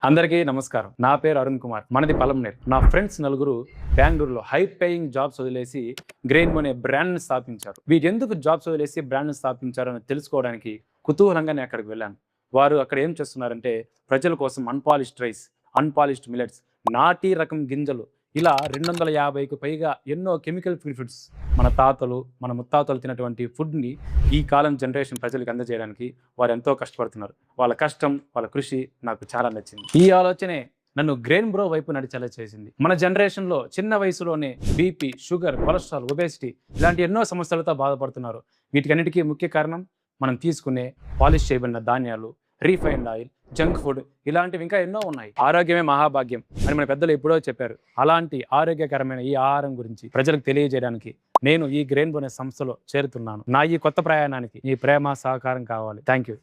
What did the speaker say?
అందరికీ నమస్కారం. నా పేరు అరుణ్ కుమార్. మనది పలంనేర్. నా ఫ్రెండ్స్ నలుగురు బెంగుళూరులో హై పేయింగ్ జాబ్స్ వదిలేసి గ్రెయిన్బో అనే బ్రాండ్‌ని స్థాపించారు. వీరెందుకు జాబ్స్ వదిలేసి బ్రాండ్‌ని స్థాపించారో అని తెలుసుకోవడానికి కుతూహలంగా నేను అక్కడికి వెళ్ళాను. వారు అక్కడ ఏం చేస్తున్నారంటే ప్రజల కోసం unpolished rice, unpolished millets, naughty రకం గింజలు ఇలా 250కి పైగా ఎన్నో కెమికల్ ఫ్రీ ఫుడ్స్ మన తాతలు, మన ముత్తాతలు తిన్నటువంటి ఫుడ్‌ని ఈ కాలం జనరేషన్ ప్రజలకు అందజేయడానికి వారు ఎంతో కష్టపడుతున్నారు. వాళ్ళ కష్టం, వాళ్ళ కృషి నాకు చాలా నచ్చింది. ఈ ఆలోచనే నన్ను గ్రెయిన్‌బ్రో వైపు నడిచేలా చేసింది. మన జనరేషన్‌లో చిన్న వయసులోనే బీపీ, షుగర్, కొలెస్ట్రాల్, ఒబేసిటీ ఇలాంటి ఎన్నో సమస్యలతో బాధపడుతున్నారు. వీటికన్నిటికీ ముఖ్య కారణం మనం తీసుకునే పాలిష్ చేయబడిన ధాన్యాలు, రీఫైన్డ్ ఆయిల్, జంక్ ఫుడ్ ఇలాంటివి ఇంకా ఎన్నో ఉన్నాయి. ఆరోగ్యమే మహాభాగ్యం అని మన పెద్దలు ఎప్పుడో చెప్పారు. అలాంటి ఆరోగ్యకరమైన ఈ ఆహారం గురించి ప్రజలకు తెలియజేయడానికి నేను ఈ గ్రెయిన్‌బో అనే సంస్థలో చేరుతున్నాను. నా ఈ కొత్త ప్రయాణానికి మీ ప్రేమ, సహకారం కావాలి. థాంక్యూ.